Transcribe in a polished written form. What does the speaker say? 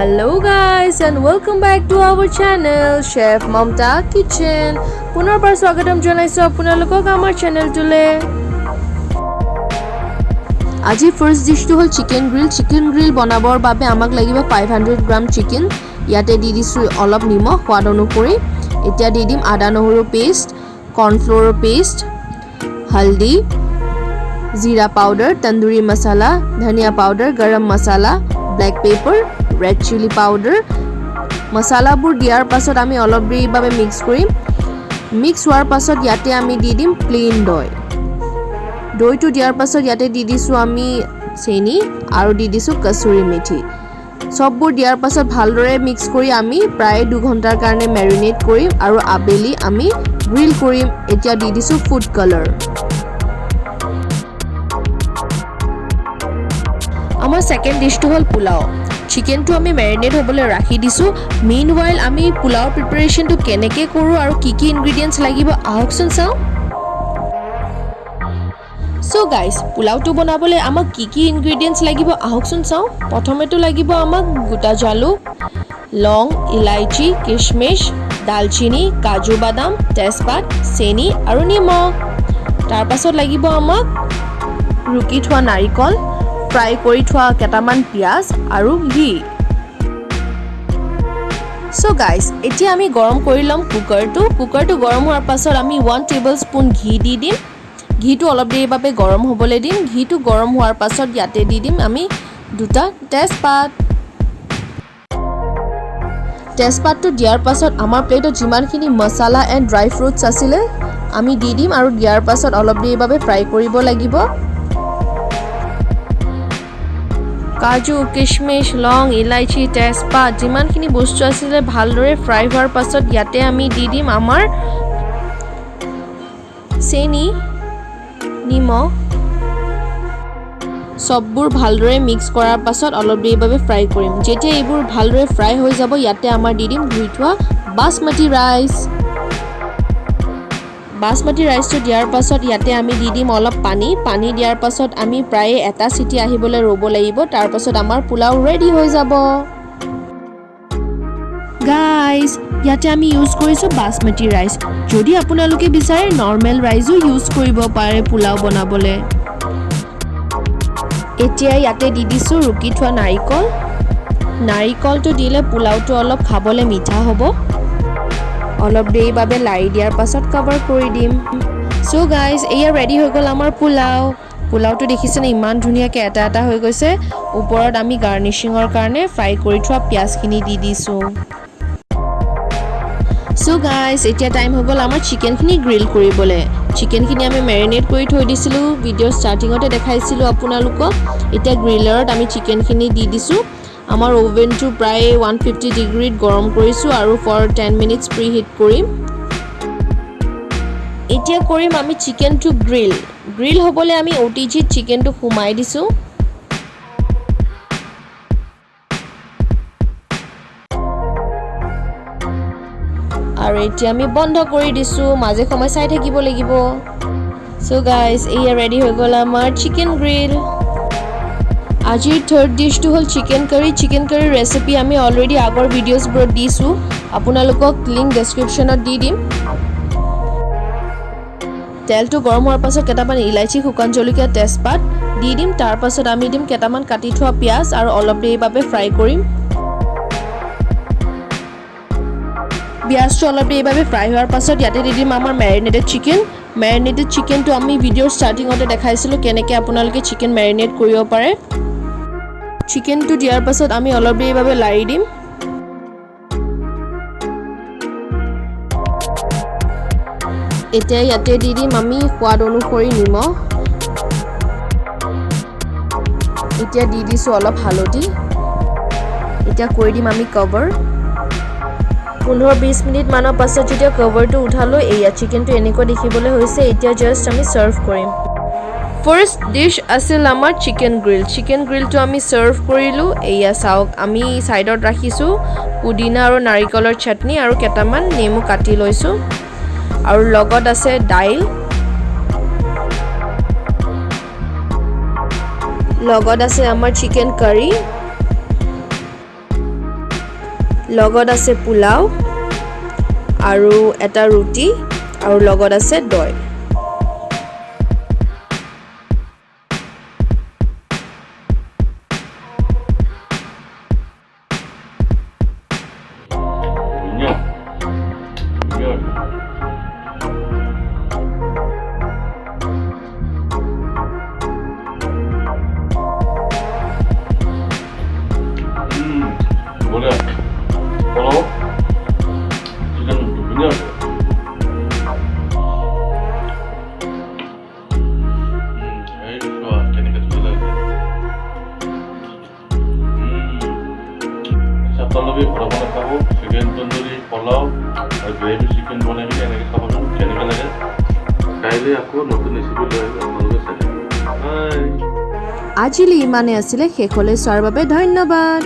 Hello guys and welcome back to our channel Chef Mamta Kitchen. পুনৰবাৰ স্বাগতম জনাইছো আপোনালোকক আমাৰ চেনেলটোলে। আজি ফাৰ্স্ট ডিশটো হল চিকেন গ্ৰিল বনাবৰ বাবে আমাক লাগিব 500 গ্ৰাম চিকেন। ইয়াতে দি দিছো অলপ নিমখ সোৱাদ অনুসৰি। এতিয়া দি দিম আদা নহৰু পেষ্ট, কৰ্ণফ্লোৰৰ পেষ্ট, হালদি, जीरा पाउडर, तंदूरी मसाला, धनिया powder, garam masala, black pepper, red chilli powder. मसालाबुर दियार पाছত আমি অলপ দেৰি বাবে মিক্স কৰিম। মিক্স হোৱাৰ পাছত ইয়াতে আমি দি দিম প্লেন দৈ। দৈটো দিয়াৰ পাছত ইয়াতে দি দিছো আমি চেনি আৰু দি দিছো কসুৰি মেথি। সববোৰ দিয়াৰ পাছত ভালদৰে মিক্স কৰি আমি প্ৰায় 2 ঘণ্টাৰ কাৰণে মেৰিনেট কৰিম আৰু আবেলি আমি গ্ৰিল কৰিম। এতিয়া দি দিছো ফুড কালাৰ। আমাৰ সেকেন্ড ডিশটো হল পোলাও। চিকেনটো আমি মেৰিনেট হ'বলৈ ৰাখি দিছো। মিনৱাইল আমি পোলাও প্ৰিপাৰেচনটো কেনেকৈ কৰো আৰু কি কি ইনগ্ৰেডিয়েন্টস লাগিব আহকচোন চাও। সো গাইস, পোলাওটো বনাবলৈ আমাক কি কি ইনগ্ৰেডিয়েন্টস লাগিব আহকচোন চাও। প্ৰথমেটো লাগিব আমাক গোটা জালুক, লং, ইলাইচি, কিশমিশ, দালচিনি, কাজু বাদাম, তেজপাত, চেনি আৰু নিমখ। তাৰ পাছত লাগিব আমাক ৰুকি থোৱা নাৰিকল, ফ্ৰাই কৰি থোৱা কেটামান পিয়াজ আৰু ঘি। সো গাইস, এতিয়া আমি গৰম কৰি লম কুকাৰটো গৰম হোৱাৰ পাছত আমি 1 টেবলস্পুন ঘি দি দিম। ঘিটো অলপ দেৰি বাবে গৰম হ'বলৈ দিম। ঘিটো গৰম হোৱাৰ পাছত ইয়াতে দি দিম আমি দুটা তেজপাতটো দিয়াৰ পাছত আমাৰ প্লেটত যিমানখিনি মছলা এণ্ড ড্ৰাই ফ্ৰুটছ আছিলে আমি দি দিম আৰু দিয়াৰ পাছত অলপ দেৰি বাবে ফ্ৰাই কৰিব লাগিব। কাজু, কিশমিশ, লং, ইলাইচি, তেজপাত যিমানখিনি বস্তু আছিলে ভালদৰে ফ্ৰাই হোৱাৰ পাছত ইয়াতে আমি দি দিম আমাৰ চেনি, নিমখ। সববোৰ ভালদৰে মিক্স কৰাৰ পাছত অলপ দেৰি বাবে ফ্ৰাই কৰিম। যেতিয়া এইবোৰ ভালদৰে ফ্ৰাই হৈ যাব ইয়াতে আমাৰ দি দিম ধুই থোৱা বাসমতি ৰাইচটো দিয়াৰ পাছত ইয়াতে আমি দি দিম অলপ পানী দিয়াৰ পাছত আমি প্ৰায় এটা চিটি আহিবলৈ ৰ'ব লাগিব। তাৰ পাছত আমাৰ পোলাও ৰেডি হৈ যাব। গাইস, ইয়াতে আমি ইউজ কৰিছো বাসমতি ৰাইচ। যদি আপোনালোকে বিচাৰে নৰ্মেল ৰাইজো ইউজ কৰিব পাৰে পোলাও বনাবলৈ। এতিয়া ইয়াতে দি দিছো ৰুকি থোৱা নাৰিকলটো দিলে পোলাওটো অলপ খাবলৈ মিঠা হ'ব। অলপ দেৰি বাবে লাৰি দিয়াৰ পাছত কভাৰ কৰি দিম। সো গাইস, এয়া ৰেডি হৈ গ'ল আমাৰ পোলাওটো দেখিছেনে ইমান ধুনীয়াকৈ এটা হৈ গৈছে। ওপৰত আমি গাৰ্নিচিঙৰ কাৰণে ফ্ৰাই কৰি থোৱা পিয়াজখিনি দি দিছো। সো গাইস, এতিয়া টাইম হৈ গ'ল আমাৰ চিকেনখিনি গ্ৰিল কৰিবলৈ। চিকেনখিনি আমি মেৰিনেট কৰি থৈ দিছিলো, ভিডিঅ' ষ্টাৰ্টিঙতে দেখাইছিলো আপোনালোকক। এতিয়া গ্ৰিলাৰত আমি চিকেনখিনি দি দিছো। আমাৰ ওভেনটো প্ৰায় 150 ডিগ্ৰীত গৰম কৰিছো আৰু ফৰ 10 মিনিটছ প্ৰিহিট কৰিম। এতিয়া কৰিম আমি চিকেনটো গ্ৰিল হ'বলৈ আমি OTGত চিকেনটো সোমাই দিছো। আৰু এতিয়া আমি বন্ধ কৰি দিছো, মাজে সময় চাই থাকিব লাগিব। সো গাইস, এয়া ৰেডি হৈ গ'ল আমাৰ চিকেন গ্ৰিল। আজিৰ থাৰ্ড ডিশটো হ'ল চিকেন কাৰী ৰেচিপি আমি অলৰেডি আগৰ ভিডিঅ'ছবোৰত দিছো। আপোনালোকক লিংক ডেছক্ৰিপশ্যনত দি দিম। তেলটো গৰম হোৱাৰ পাছত কেটামান ইলাইচি, শুকান জলকীয়া, তেজপাত দি দিম। তাৰ পাছত আমি দিম কেটামান কাটি থোৱা পিয়াজ আৰু অলপ দেৰি বাবে ফ্ৰাই কৰিম। পিয়াজটো অলপ দেৰি বাবে ফ্ৰাই হোৱাৰ পাছত ইয়াতে দি দিম আমাৰ মেৰিনেটেড চিকেনটো আমি ভিডিঅ'ৰ ষ্টাৰ্টিঙতে দেখাইছিলো কেনেকৈ আপোনালোকে চিকেন মেৰিনেট কৰিব পাৰে। চিকেনটো দিয়াৰ পাছত আমি অলপ দেৰি বাবে লাৰি দিম। এতিয়া ইয়াতে দি দিম আমি সোৱাদ অনুসৰি নিমখ। এতিয়া দি দিছো অলপ হালধি। এতিয়া কৰি দিম আমি কভাৰ। 15-20 মিনিট মানৰ পাছত যেতিয়া কভাৰটো উঠালো এয়া চিকেনটো এনেকৈ দেখিবলৈ হৈছে। এতিয়া জাষ্ট আমি চাৰ্ভ কৰিম। ফাৰ্স্ট ডিশ আছিল আমাৰ চিকেন গ্ৰিলটো আমি চাৰ্ভ কৰিলো। এয়া চাওক, আমি সাইডত ৰাখিছো পুদিনা আৰু নাৰিকলৰ চাটনি আৰু কেটামান নেমু কাটি লৈছো আৰু লগত আছে দাইল, লগত আছে আমাৰ চিকেন কাৰী লগত আছে পোলাও আৰু এটা ৰুটি আৰু লগত আছে দৈ Boleh. Kalau chicken dunia ada. Ini dua kini kita lagi. Satu lebih berapa nak tahu? Chicken tandoori, pulao, gravy chicken boleh ni kini kita boleh kini kita lagi. Kali aku nonton recipe lagi, aku lagi saja. Hai. আজিলৈ ইমানে আছিলে শেষলৈ চোৱাৰ বাবে ধন্যবাদ